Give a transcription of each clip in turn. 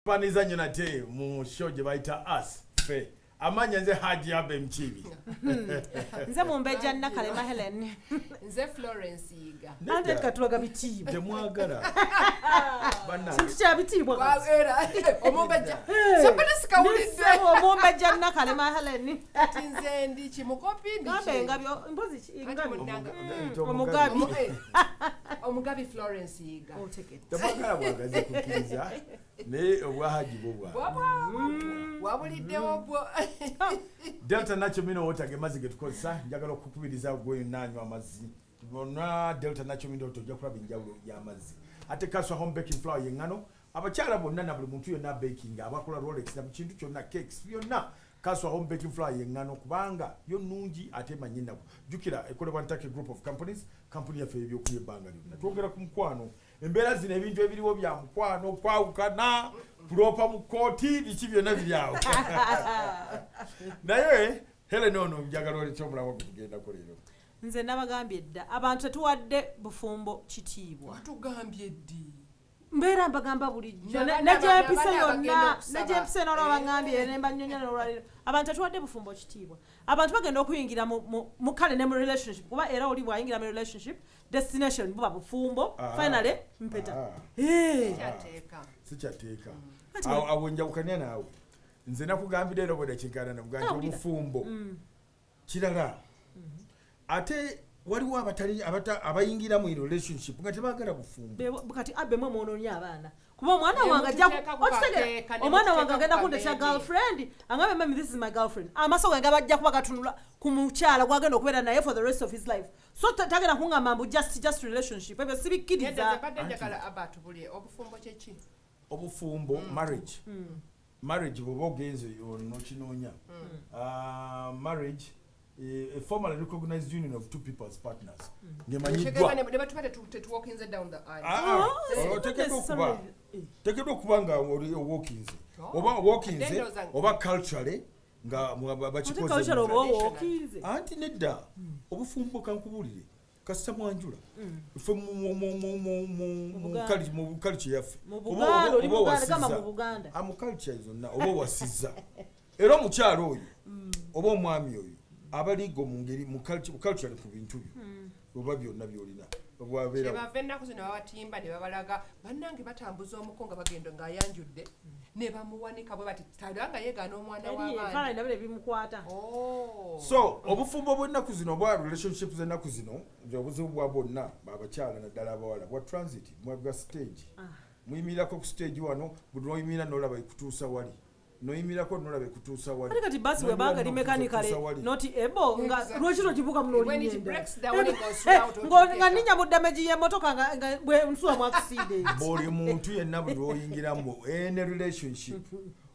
Paniza nnyo nate mu show gye bayita Us Fe. Amanya nze Haji Abe Mchibi. Nze Mumbejja Nakalema Helen. Nze Florence Yiga. Ande katulaga bitibwa. Temwagala. Banna. Sintu kya bitibwa. Wa era Omumbejja. Sabana sikawulidde. Nze Mumbejja Nakalema Helen. Ati nze ndi kimukopi ndi. Gambe ngabyo mpozi ngabyo. Omugabi. Omugabi Florence Yiga. Temwagala bwagaze kukkiriza. Ne obwa Haji bobwa. Wabuliddewo bwo. Delta Natural Mineral Water gemazi getukozesa njagala okukubiriza gwe nanywa amazzi. Bonna Delta Natural Mineral Water ojja kulaba enjawulo y'amazzi. Ate Castle Home Baking Flour y'engano abakyala bonna na buli muntu yonna baking abakola Rolex na kintu kyonna cakes byonna Castle Home Baking Flour y'engano kubanga yo nungi ate manyinaku. Jukira ekolebwa Ntake Group of Companies, company yaffe ebyokulya ebbanga lyonna. Twogera ku mukwano. Embeera zino ebintu ebiriwo bya mukwano kwawukana kulopa mu kooti biki byonna biri awo. Naye Helen ono njagala oli kyomulawo kugenda ko leero. Nze nabagambye dda abantu tetuwadde bufumbo kitiibwa. Watugambye ddi. Mbeera mbagamba bulijjo nejempise yonna nejempise n'olwabangambye ne mbanyonyola n'olwaliro abantu tetuwadde bufumbo kitiibwa. Abantu bagenda okuyingira mu kale ne mu relationship kuba era oli bwayingira mu relationship destination buba bufumbo finally mpeta. Sikyateeka. Awo njawukanya naawe. Nze nakugambira era bwe kinkana namugamba obufumbo kirala ate waliwo abayingira mu relationship nga tebagala bufumbo kati abbe mwe mwononya abaana kuba omwana wange ajja omwana wange agenda kundesya girlfriend angabe mami this is my girlfriend amaso gange bajja kuba gatunula ku mukyala gwagenda okubeera naye for the rest of his life so tagenda kuŋŋamba mbu just relationship ebyo sibikkiriza obufumbo kyeki obufumbo marriage bw'oba ogenze n'okinoonya marriage a formally recognized union of two people as partners. Tekeddwa okuba nga walkings oba culturally nga bakikoze anti nedda obufumbo kankubuulire kasita mwanjula ffe mu culture yaffe mu culture zonna oba owasizza era omukyalo oyo oba omwami oyo abaligo mu ngeri mu culture ku bintu byo oba byonna byolina obwabeera kyebava ennaku zino babatimba ne babalaga bannange batambuza omukonga bagendo ng'ayanjudde ne bamuwanika bwe bati talanga yeegaana omwana w'abaana so obufumbo bw'ennaku zino obwa relationship z'ennaku zino obuzibu bwa bonna babakyala naddala abawala bwa transit bwa stage muyimirako ku stage wano buli lwoyimirira n'olaba ekutuusa wali noyimirako nolabe kutuusa wali kati basi we banga li mechanically not ebo nga lwekiro kibuka muno nga ninya mu damage y'emmotoka nga bwe nsuwa mu accident buli muntu yenna buli oyingiramu ene relationship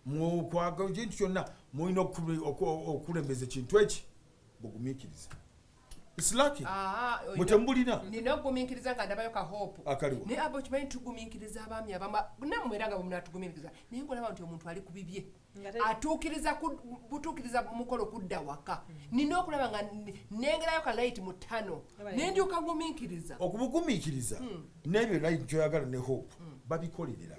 mu kwaga kintu kyonna mulina okulembeza ekintu eki bugumiikiriza it's lucky mutembulina nina okugumiikiriza nga ndabayo ka hope akaliwo naye abo kimanyi tugumiikiriza abaami namwera nga bwemunatugumiikiriza naye ngolaba nti omuntu ali ku bibye butuukiriza mukolo kudda waka nina okulaba nga nengerayo ka light mu ttano nendyoka gumiikiriza okubugumiikiriza n'ebyo light kyoyagala ne hope babikolerera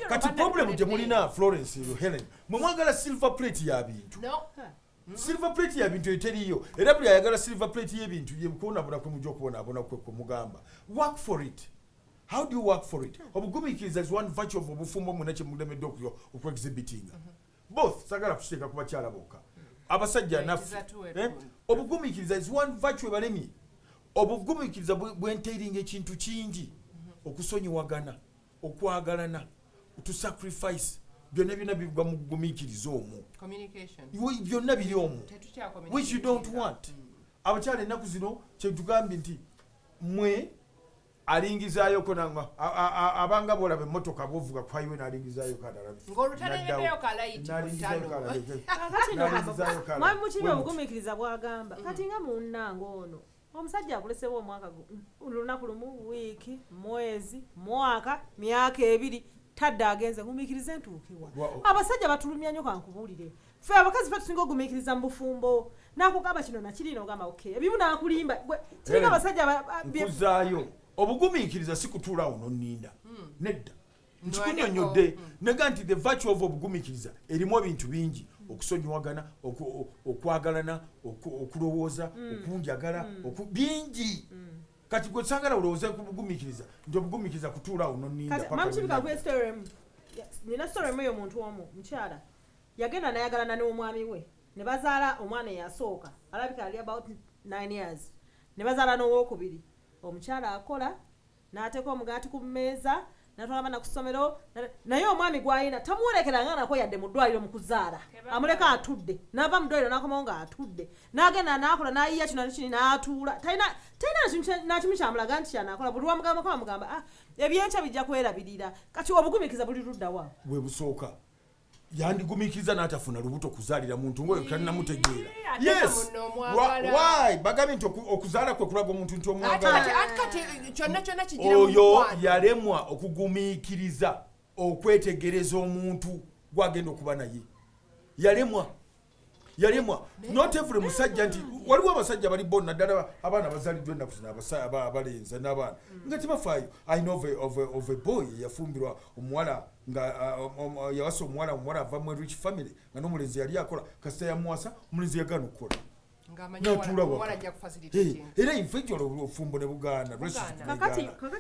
kati problem gye mulina Florence Helen mwe mwagala silver plate ya bintu silver plate ya bintu eteriyo era buli ayagala silver plate y'ebintu yekuonabona kwe mujja okubonaabona kwe mugamba work for it. How do you work for it? Obugumiikiriza is one virtue of obufumbo mwena kye mulemedde okweexhibitinga both sagala kuteeka ku bakyala bokka abasajja naffe obugumiikiriza is one virtue ebalemye obugumiikiriza bwenteiringa ekintu kingi okusonyiwagana okwagalana to sacrifice byonna bigwa mu kugumiikiriza omwo byonna biri omwo which you don't want. Abakyala ennaku zino kyetugambye nti mwe alingizaayo konanga abanga bolaba emmotoka bovuga ku highway n'alingizaayo mwami mukibi obugumiikiriza bwagamba kati nga munnanga ono omusajja akulesebwa omwaka lunaku lumu wiiki mwezi mwaka myaka ebiri tadde agenze gumiikiriza entuukiwa abasajja batulumya nnyo kankubuulire ffe abakazi fe tusinga ogumiikiriza mu bufumbo nakugamba kino nakirina ogamba okay ebimu nakulimba kiringa abasajja nkuzaayo obugumiikiriza si kutuulaawo nonninda nedda nchikunyonyodde nega nti the virtue of obugumikiriza erimu ebintu bingi okusonyiwagana okwagalana okulowooza okunjagala bingi kati gwe sagala olowooza kubugumikiriza nti obugumikiriza kutuulaawo nina storemu eyo omuntu omu mukyala yagenda nayagalana n'omwami we ne bazaala omwana eyasooka alabika ali about 9 years ne bazaala n'owokubiri omukyala akola n'ateeka omugaati ku mmeeza natwala abaana ku ssomero naye omwami gw'ayina tamuwerekeranga nako yadde mu ddwaliro mu kuzaala amuleka atudde n'ava mu ddwaliro n'akomawo ng'atudde n'agenda n'akola n'ayiya kino nekini n'atuula talina nakimu kyamulaga nti kyanaakola buli wamugambako bamugamba ebyenkya bijja kwerabirira kati obugumikiza buli luddawa bwe busooka yandigumikiriza n'atafuna lubuto okuzaalira muntu ngoyo talinamutegeera yes why bagambye nti okuzaala kwe kulaga omuntu nti omwagalaoyo yalemwa okugumiikiriza okwetegereza omuntu gwagenda okuba naye yalemwa not every musajja nti waliwo abasajja bali bo naddala abaana bazaliddwa ennaku zino abalenza n'abaana nga tebafaayo I know of a boy yafumbirwa omuwala nga yawasa omuwala ava mu rich family nga n'omulenzi yali akola kasita yamuwasa omulenzi yagaana okukola era infection olufumbo ne bugaana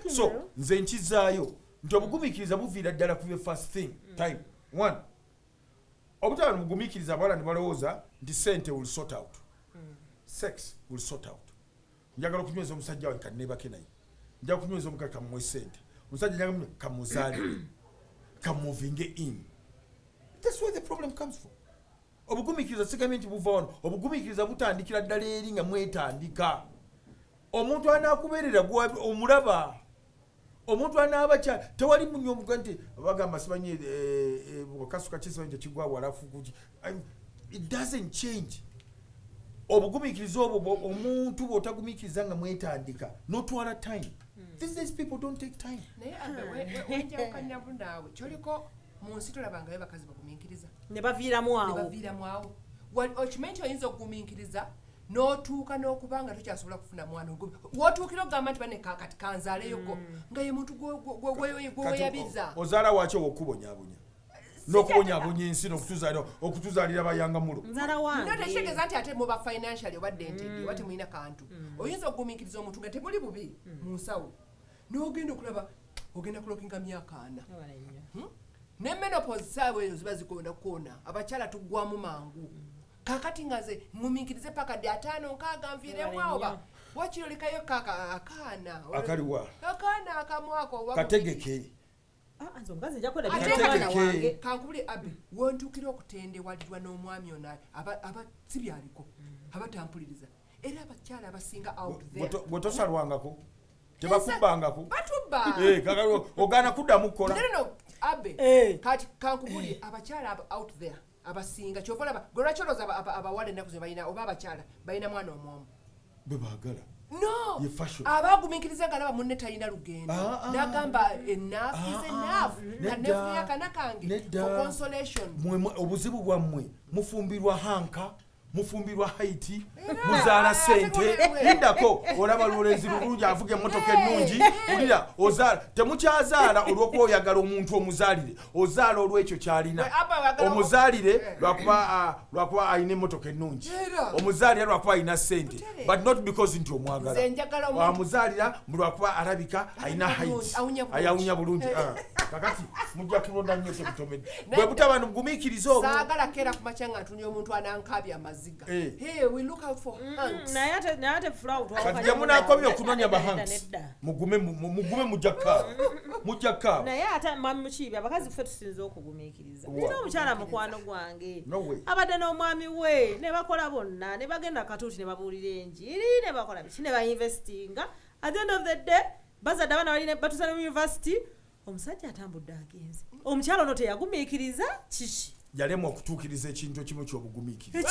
so nze nkizaayo nti obugumikiriza buviira ddala ku the first thing time one obutaba mugumikiriza abawala ne balowooza nti sente will sort out sex will sort out njagala okunyweza omusajja wange kanneebake naye njagala okunyweza omukazi kamuwe sente omusajja njagala kamuzaale kamuvinge in that's where the problem comes from obugumikiriza sigambye nti buva wano obugumikiriza butandikira ddala eri nga mwetandika omuntu anaakubeerera omulaba omuntu anaabakya tewali munyomuga nti bagamba sibanye kasuka kisibanje kigwa walafu kuki it doesn't change obugumikiriza obwo omuntu bw'otagumikiriza nga mwetandika notwala time these days people don't take time naye wenjawukanya bunaawe kyoliko mu nsi tolabangayo bakazi bagumikiriza ne baviiramu awo okimanyi nti oyinza okugumiikiriza n'otuuka n'okubanga tokyasobola kufuna mwana wotuukira okugamba nti bane kakati kanzaaleyoko nga ye muntu gweweyabiriza ozaala waki owokubonyabonya n'okubonyabonya ensi okutuzaalira bayangamulo tekitegeeza nti ate muba financially obadde ntidde oba temulina kantu oyinza okugumiikiriza omuntu nga temuli bubi mu nsawo n'ogenda okulaba ogenda kulokinga myaka 4 ne menopause saawa ezo ziba zigonda kukoona abakyala tuggwamu mangu kakati ngaze mumikirize paka dya 5 nkaaga nviiremu awo wakirolekayo akaana akaliwa akaana akamwako kategeke kankubule abi wontukira okutendewalirwa n'omwami ona abasibyaliko abatampuliriza era abakyala abasinga out there bwetosalwangako tebakubbangako batubba ogaana kuddamu kukola kati kankubule abakyala out there abasinga kyovalaba golwakyoloza abawala ennaku ze balina oba abakyala balina mwana omwomu bebaagala no abagumikiriza nga laba munne talina lugendo nagamba enough is enough kanefuya akana kange for consolation obuzibu bwammwe mufumbirwa hanka mufumbirwa haiti muzaala sente lindako olaba lulenzi lulungi avuga emmotoka ennungi ulira ozaala temukyazaala olw'okuba oyagala omuntu omuzaalire ozaala olw'ekyo kyalina omuzaalire lwakuba alina emmotoka ennungi omuzaalira lwakuba alina sente but not because nti omwagala amuzaalira lwakuba alabika alina haiti ayawunya bulungi kakati mujja kulonda nnyo tebutomedde bwe butaba mugumiikiriza obwo saagala keera ku makya nga ntunye omuntu anankabya amaziga hey we look out for hanks nayate flout kati jamunakomye okunonya bahanks mugume mujjaka naye ate mwami mukiibi abakazi ffe tusinza okugumiikiriza nina omukyala mukwano gwange abadde n'omwami we ne bakola bonna ne bagenda katuuti ne babuulira enjiri ne bakola biki ne bainvestinga at the end of the day bazadde abaana balina batusa ne mu university omusajja atambudde agenze omukyala ono teyagumiikiriza kiki yalemwa okutuukiriza ekintu ekimu ky'obugumiikiriza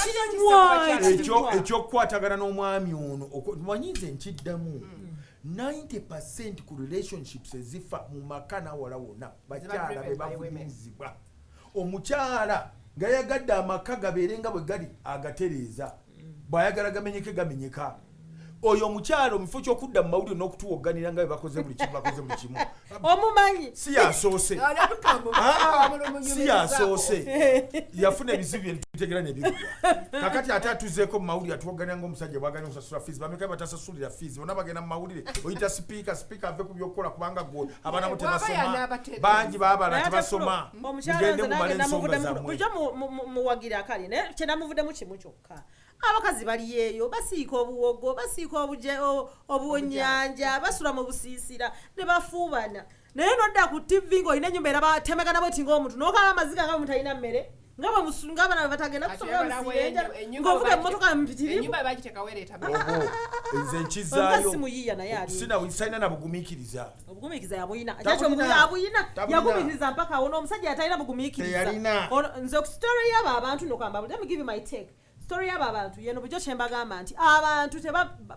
ekyokukwatagana n'omwami ono mwanyize nkiddamu 90% ku relationships ezifa mu maka nawala wonna bakyala be bavunyizibwa omukyala nga yagadde amaka gabeere nga bwe gali agatereeza bw'ayagala gamenyeke gamenyeka oyo omukyalo mufo kyokudda mu mawulire n'okutuwogganira nga bakoze buli kimu bakoze buli kimu omumanyi si yasoose si yasoose yafuna ebizibu ebitutegera nebigwa kakati ate atuzeeko mu mawulire atuwogganira ng'omusajja bwaganya okusasula fees bameka batasasulira fees bonna bagenda mu mawulire oyita sipiika ave ku byokukola kubanga gwe abaana bo tebasoma bangi baabala tebasoma mugende mumale ensonga zammwe bujo muwagira akali naye kyenamuvuddemu kimu kyokka abakazi bali eyo basiika obuwogo basiika obunyanja basula mu busiisira ne bafuubana naye nodda ku tv ng'olina ennyumba era batemegana bweti ng'omuntu n'okala amaziga nga mutalina mmere nga abaana batagenda kusomera musirenja ng'ovuga emmotoka mpitirivu nze nkizaayo simuyiiya naye salina na bugumiikiriza yabuyina yagumiikiriza mpaka awo n'omusajja yatalina bugumiikiriza nze okusitory y'abo abantu nokamba let me give you my take story y'abo abantu yeno bujo kyembagamba nti abantu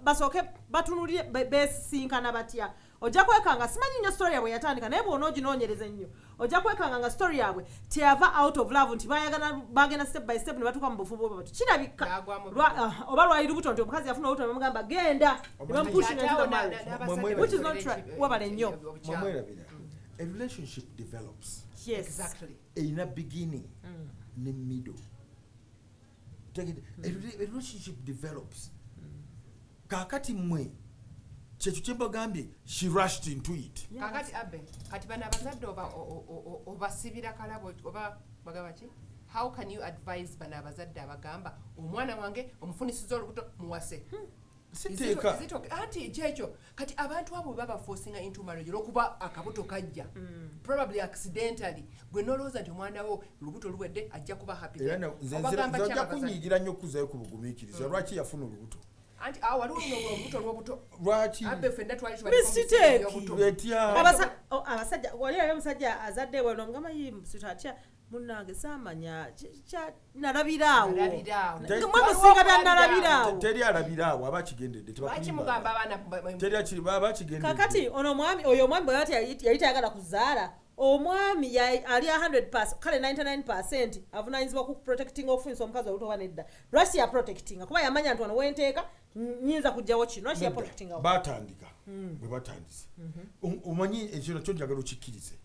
basooke batunulire besinkana batya ojja kwekanga simanyi nnyo story yabwe yatandika naye bw'ona oginoonyereza ennyo ojja kwekanga nga story yabwe teyava out of love nti bagenda step by step ne batuuka mu bufumbo bwe batu kirabika oba lwali lubuto nti omukazi yafuna olubuto ne bamugamba genda ne bamupushinga into the marriage which is not true wabale nnyo a relationship develops exactly erina beginning ne middle a relationship develops kakati mmwe kyekyo kyembagambye she rushed into it kakati abe kati bana abazadde obasibira kalabo oba bagamba ki how can you advise bana abazadde abagamba omwana wange omufunisiza olubuto muwase siteeka anti kyekyo kati abantu abo baba forcing into marriage olwokuba akabuto kajja probably accidentally gwe nolowooza nti omwana wo olubuto luwedde ajja kuba happy nzajja kunyiigira nnyo okuzayo ku bugumiikiriza lwaki yafuna olubuto anti waliwo olubuto lw'obuto lwaki abe ffenna twali abasajja wali ayo omusajja azadde ewe nomugamba yimusito atya munnange saamanya nalabiraawo mwe musinga byanalabiraawo teri alabiraawo aba akigendedde kakati oyo omwami bwe yali tayagala kuzaala omwami ali 100% kale 99% avunanyizibwa ku protecting ofunisa omukazi oluto oba nedda lwaki ya protectinga kuba yamanya nti wano wenteeka nyinza kujjawo kino lwaki ya protectinga batandika bwe batandise omanyi ekyo nakyo njagala okikkirize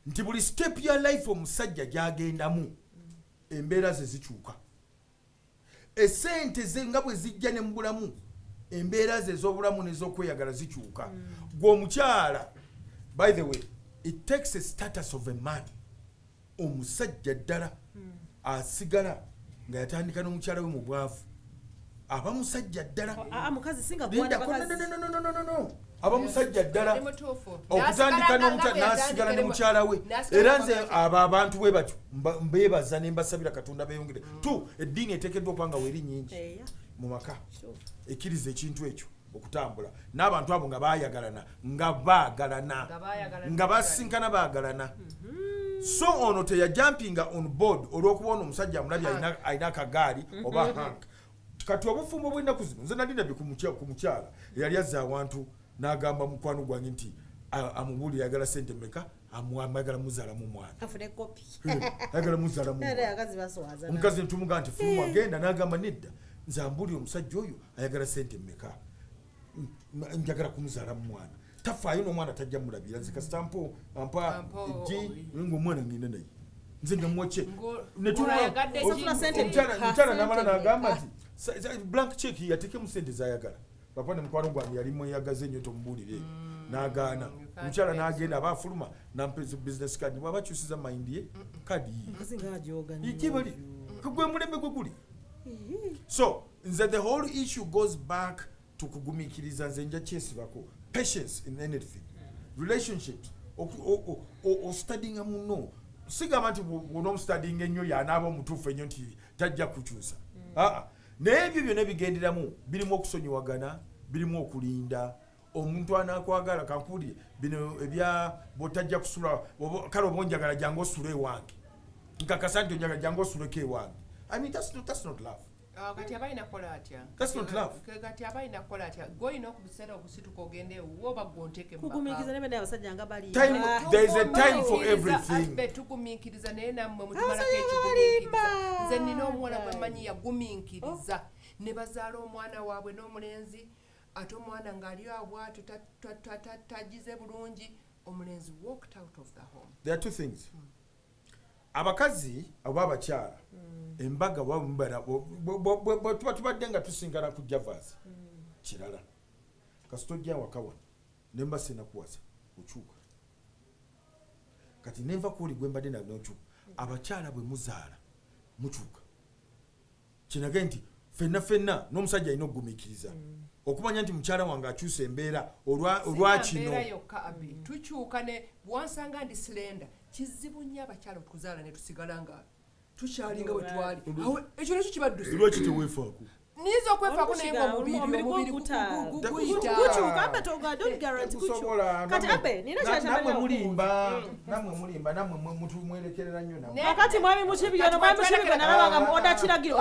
nti buli step ya life omusajja gyagendamu embeera ze zikyuka esente ze nga bwe zijja ne mu bulamu embeera ze ez'obulamu n'ez'okweyagala zikyuka gwe omukyala by the way it takes a status of a man omusajja ddala asigala nga yatandika n'omukyala we mu bwavu aba musajja ddala aba musajja ddala okutandika n'asigala ne mukyala we era nze abo abantu bwe batyo mbeebaza ne mbasabira katonda beeyongere tu eddiini eteekeddwa okuba nga weeri nyingi mu maka ekkiriza ekintu ekyo okutambula n'abantu abo nga baayagalana nga baagalana nga basinkana baagalana so ono teyajampinga on board olw'okuba ono omusajja amulabye alina akagaali oba hank kati obufumbo bw'ennaku zino nze nali nabye ku mukyala eyali azza awantu n'agamba mukwano gwange nti amubuulira ayagala sente mmeka ayagala muzaalamu mwana ayagala muzaalamu omukazi ntumuga nti fuluma agenda n'agamba nedda nze ambuulira omusajja oyo ayagala sente mmeka njagala kumuzaalamu mwana tafaayo n'omwana tajja mulabira nze kasita ampa ejji ng'omwana ngenda naye nze namwoke omukyala n'amala n'agamba nti blank check yatekemu sente zayagala papa ne mukwano gwange yali mweyagaze ennyo tomubuulire n'agaana omukyala n'agenda aba afuluma nampeza business card bw'aba akyusiza mayindi ye kadi yikibali gwe mulembe gwe guli so nze the whole issue goes back to kugumiikiriza nze nja kyesibako patience in anything relationships ostudyinga muno sigamba nti bw'onoomustudyinga ennyo yanaaba omutuufu ennyo nti tajja kukyusa naye ebyo byonna bigenderamu birimu okusonyiwagana birimu okulinda omuntu anaakwagala kankuulire bino ebya bw'otajja kusula kale oba onjagala jangu osula ewange nkakasa nti onjagala jangu osuleko ewange I mean that's not love. Kati abalina kukola atya? That's not love. Kati abalina kukola atya? Goyina okubiseera okusituka ogende woba gwonteke mu kugumiikiriza ne benda abasajja nga bali. There is a time for everything. Abe tugumiikiriza naye nammwe mutumalako ekigumiikiriza. Nze nina omuwala gwe mmanyi yagumiikiriza ne bazaala omwana waabwe n'omulenzi ate omwana ng'ali abwatu tagize bulungi omulenzi walked out of the home. There are two things. Abakazi oba abakyala embaga tuba tubadde nga tusinkana ku Javas kirala kasita ojja wakawa ne mba sinakuwasa okyuka kati nenva kuuli gwe mbadde nokyuka abakyala bwe muzaala mukyuka kinage nti fenna n'omusajja alina okugumiikiriza okumanya nti mukyala wange akyusa embeera olwa kino tukyuka ne bwansanga ndi silenda kizibu nnyo abakyala okuzaala ne tusigala nga tukyalinga bwe twali ekyo nakyo kibaddusi lwaki teweefaako nizo okwefaako naye ng'omubiri namwe mulimba namwe mwerekerera nnyo kakati mwami mukibi yono mwami mukibi gwe nalabanga oda kiragiro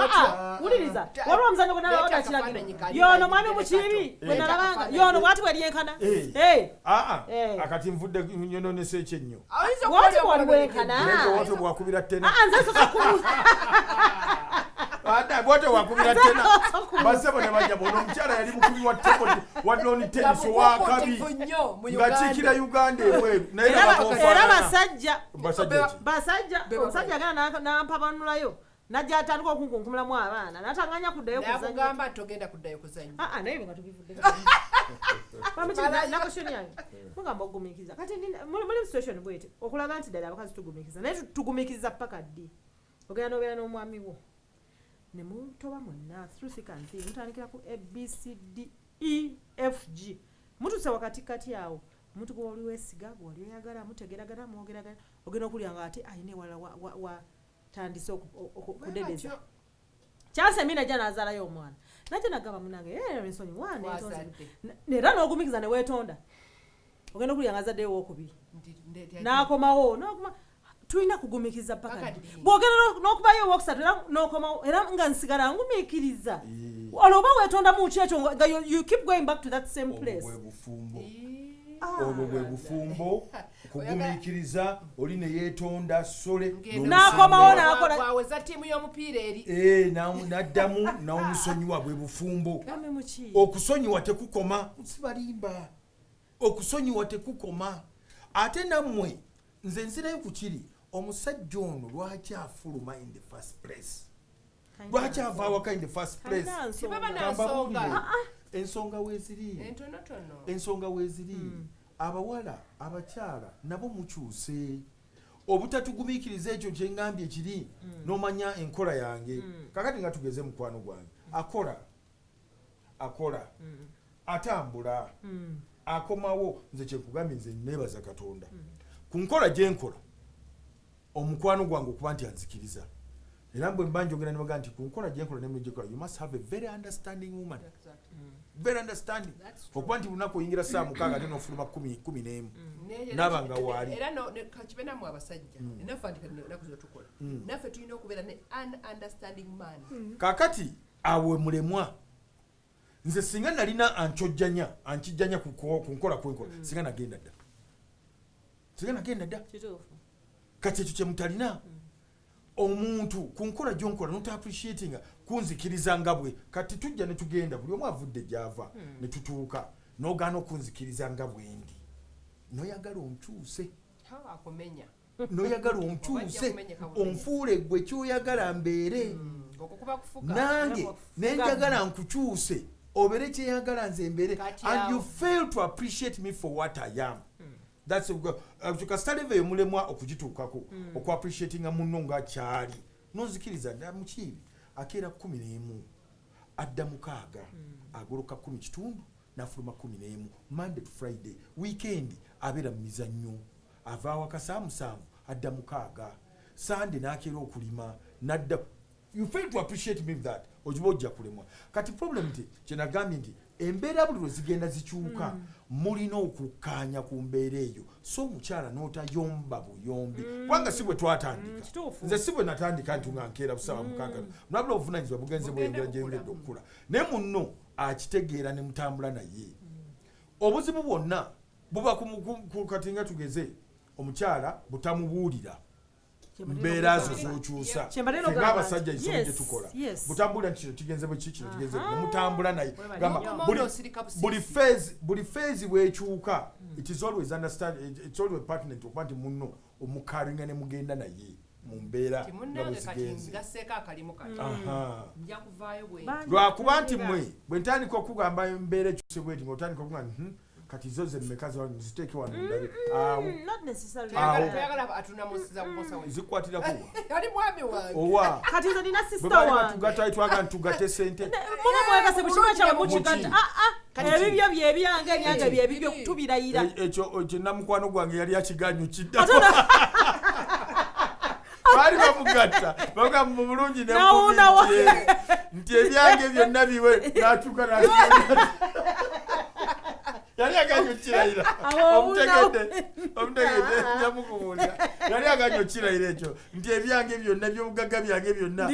wuliriza waliwo omuzanyo gwe nalaba oda kiragiro yono mwami mukibi gwe nalabanga yono bwati bweryenkana akati nvudde nyononesa ekyennyo bwati bwolwenkana wote bwakubira ttena nze sosakubu bwote wakubira tena basebo ne bajja bono omukyala yali mukubi wa tebo wadoni teniso wakabi nga kikira Uganda ebweru era basajja omusajja agenda nampabanulayo najja atandika okunkunkumulamu abaana natanganya kuddayo kuzannya togenda kuddayo kuzannya naye nga tubivudde nakushoni yange mugamba okugumiikiriza kati muli situation bwete okulaga nti ddala abakazi tugumiikiriza naye tugumiikiriza paka ddi ogenda n'obeera n'omwami wo ne mutoba mwenna through thick and thin mutandikira ku ABCDEFG mutuse wakati kati awo muntu gwe wali weesiga gwe wali oyagala mutegeragana mwogeragana ogenda okulya nga ate ayine wala watandise okudedeza kyase mina jja nazaalayo omwana najja nagamba munange ensonyi wane era n'ogumikiza ne weetonda ogenda okulya nga azaddeyo wokubiri n'akomawo tulina kugumiikiriza paka bwogera n'okubayo owokusatu era nga nsigala ngumiikiriza olwoba weetonda mu kyekyo nga you keep going back to that same place olwo bwe bufumbo kugumiikiriza oli ne yeetonda sole n'akomawo n'akola ttiimu y'omupiira eri n'addamu n'omusonyiwa bwe bufumbo okusonyiwa tekukoma sibalimba okusonyiwa tekukoma ate nammwe nze nzirayo ku kiri omusajja ono lwaki afuluma in the first place lwaki ava awaka in the first place ensonga weeziri abawala abakyala nabo mukyuse obutatugumiikiriza ekyo kyengambye ekiri n'omanya enkola yange kakati nga tugeze mukwano gwange akola atambula akomawo nze kyekugambye nze neebaza Katonda ku nkola gyenkola omukwano gwange okuba nti anzikiriza era mbwe mba njogera ne bagamba nti ku nkola gyenkola ne mugyekola you must have a very understanding woman very understanding okuba nti lunaku oyingira saa 6 ate n'ofuluma 11 n'abanga waali era kakibenamu abasajja naffe andika naku zotukola naffe tulina okubeera ne an understanding man kakati awe mulemwa nze singa nalina ankijjanya ku nkola kwenkola singa nagenda dda kati ekyo kyemutalina omuntu ku nkola gyonkola not appreciating kunzikiriza nga bwe kati tujja ne tugenda buli omu avudde gy'ava ne tutuuka n'ogaana okunzikiriza nga bwendi noyagala onkyuse onfuule gwe kyoyagala mbeere nange nenjagala nkukyuse obeere kyeyagala nze mbeere and you fail to appreciate me for what I am. That's tukasitaleveyo mulemwa okugituukako oku appreciatinga munno nga kyali nonzikiriza dda mukiibi akeera 11 adda 6 agoloka 10 n'afuluma 11 Monday to Friday weekend abeera mu mizannyo ava awaka saa 7 adda 6 Sunday n'akeera okulima nadda. You fail to appreciate me that ojiba ojja kulemwa kati problem nti kyenagambye nti embeera buli lwe zigenda zikyuka mulina okukkaanya ku mbeera eyo so omukyala n'otayomba buyombi kubanga si bwe twatandika nze si bwe natandika nti nga nkeera busaba mukaaga nabula obuvunanyizibwa bugenze bweyongera gyeyongedde okukula naye munno akitegeera ne mutambula naye obuzibu bwonna buba kati nga tugeze omukyala butamubuulira mbeera zo z'okyusa nga abasajja ensonga gye tukola butambula nti kino kigenze bwe kiki kino kigenze ne mutambula naye gamba buli phase bw'ekyuka it is always understand it's always pertinent okuba nti munno omukaringa ne mugenda naye mu mbeera nga bwe zigenze lwakuba nti mmwe bwe ntandika okugamba embeera ekyuse bweti ng'otandika okugamba kati zo ze mmeka ziteeke wano ndabe zikwatira kuwa kati nze nina sista wange twagala ntugate sente muba mwegase mu kibuga kyawe mukigata ebibyo byebyange ebyange byebibyo tubirayira ekyo namukwano gwange yali akiganyu kidda baali bamugatta baga mu bulungi nti ebyange byonna biwe n'atuuka yali aganyo kirayira omutegedde njamukubuulira yali aganyo kirayira ekyo nti ebyange byonna by'obugagga byange byonna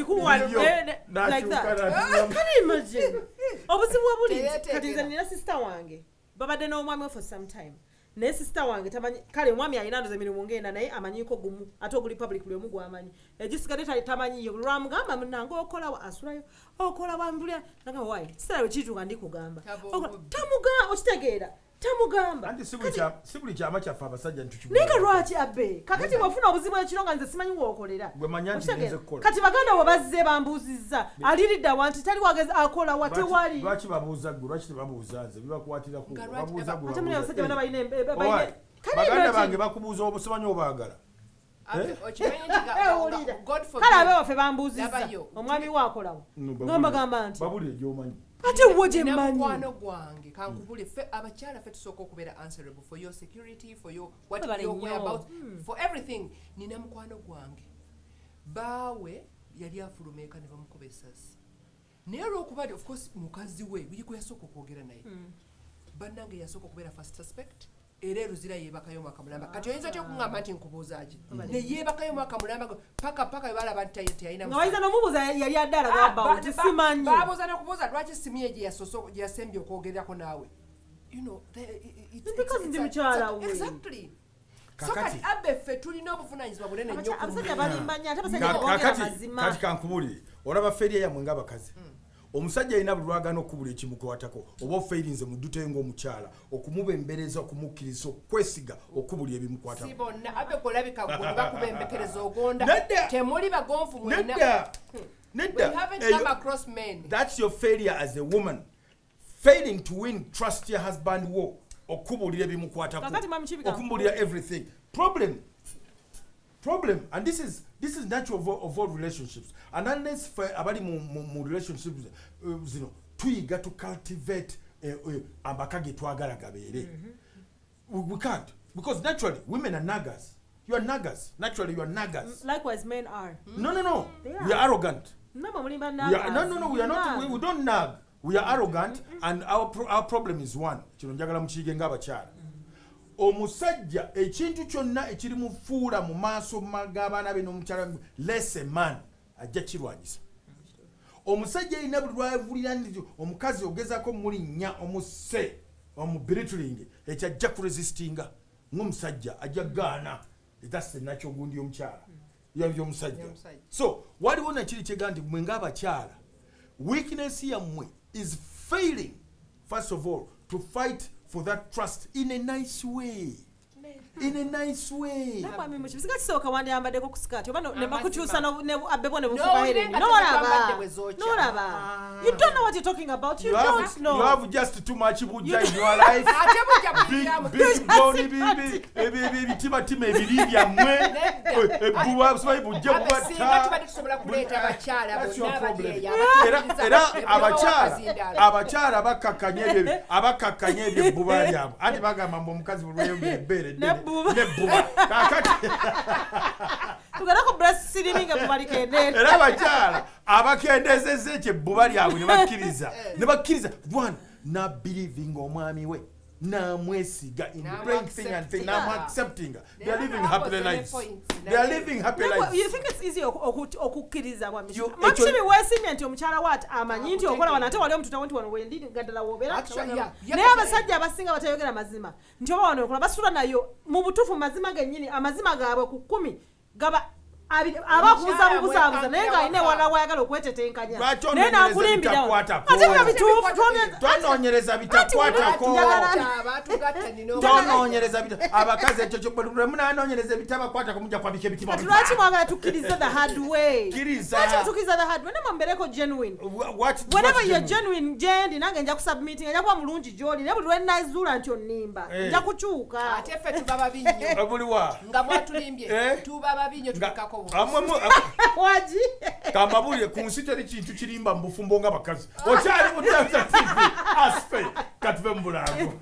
obuzibu buli kati nze nina sista wange babadde n'omwami for some time naye sista wange tamanyi kale omwami alina ndoza emirimu ngenda naye amanyiko gumu ate oguli public buli omu gwamanyi egisigadde tamanyiyo buli lwamugamba munange okolawa asulayo okola wambulya naga wayi sitala bwe kituuka ndikugamba tamugamba okitegeera tamugamba anti si buli kyama kyaffe abasajja naye lwaki abbe kakati bwefuna obuzibu ekiro nga nze simanyi ng'okolera kati baganda bwe bazze bambuuzizza aliridda wanti tali wagezi akola watewali lwaki babuuza ggwe lwaki tebabuuza nze bibakwatiraku babuuza ate muli abasajja bana balina baganda bange bakubuuza obusimanyi obaagala kale abe waffe bambuuzizza omwami we akolawo ngambagamba nti babuli egyomanyi ate wo gye mmanyi mukwano gwange kankubule ffe abakyala ffe tusooka okubeera answerable for your security for your what you're about for everything nina mukwano gwange baawe yali afuluma eka ne bamukuba essasi naye olwokuba of course mukazi we buli kwe yasooka okwogera naye bannange yasooka okubeera first suspect era eruzira yeebakayo mwaka mulamba kati oyinza otya okungamba nti nkubuuzaaki ne yeebakayo mwaka mulamba paka we balaba nti teyalina nga wayinza n'omubuuza yali addala gabbawo tisimanyi baabuuza n'okubuuza lwaki simu ye gye yasembye okwogerako naawe because ndi mukyala we exactly so kati abbe ffe tulina obuvunanyizibwa bunene nnyo abasajja balimba nnyo ate abasajja bogera mazima kati kankubulire olaba feriya yammwe ng'abakazi omusajja alina buli lwagana okubula ekimukwatako oba ofeirinze mudduteyo ng'omukyala okumubembereza okumukkiriza okwesiga okubulya ebimukwatako si bonna abe kolabika gwe bakubembekereza ogonda temuli bagonfu mwena nedda men. That's your failure as a woman failing to win trust your husband war okubulya ebimukwatako okumubulya everything problem and this is natural of all relationships and unless abali mu relationships zino tuyiga to cultivate amaka ge twagala gabeere we can't because naturally women are naggers you are naggers naturally you are naggers likewise men are no we are arrogant no we are not we don't nag we are arrogant and our problem is one kino njagala mukiyige ng'abakyala omusajja ekintu kyonna ekiri mufuula mu maaso g'abaana be n'omukyala less a man ajja kirwanyisa omusajja alina buli lwavulira nti omukazi ogezako mulinnya omusse omubirituling ekyo ajja kuresistinga ng'omusajja ajja gaana that's the natural gundi y'omukyala y'omusajja so waliwo nakiri kyega nti mwe ng'abakyala weakness yammwe is failing first of all to fight for that trust in a nice way. Namwami mukibisiga kisooka wandiyambaddeko ku sikaati oba ne bakukyusa ne abbebo ne bufuba hereni n'olaba you don't know what you're talking about you don't know you have just too much bujja in your life big boni ebitimatima ebiri byammwe ebbuba simanyi bujja bubatta era abakyala bakakkanya ebyo ebbuba lyabwe anti bagamba mbu omukazi bulweyongera ebbeere nebbuba kakati tugerako breastfeeding mubalikendera era abakyala abakendezezza ekyo ebbuba lyabwe ne bakkiriza bwana nabelieving omwami we namwesiga in praying thing and thing accepting they are living happy lives you think it's easy okukkiriza mwakibi weesimye nti omukyala waati amanyi nti okola wano ate wali omututawo nti wano wendi gaddala wobeera naye abasajja abasinga batayogera mazima nti oba wano okola basula nayo mu butuufu mazima gennyini amazima gaabwe ku 10 gaba abakuuza bubuzabuza naye ng'alina ewala wayagala okwetetenkanya naye nakulimbirawo ate bino bituufu tonoonyereza bitakwatako tonoonyereza abakazi ekyo munaanoonyereza ebitabakwatako mujja kwabika emitima lwaki mwagala tukkirize the hard way Kiriza. lwaki tukkiriza the hard way nema mbereko genuine whenever you're genuine gyendi nange nja kusubmitting nja kuba mulungi gy'oli naye buli lwe nazuula nti onnimba nja kukyuka ate ffe tuba babinyo buliwa nga mwatulimbye tuba babinyo tulikako waji kamabulire ku nsi teri kintu kirimba mu bufumbo nga bakazi okyali mu TV asfe katuve mu bulago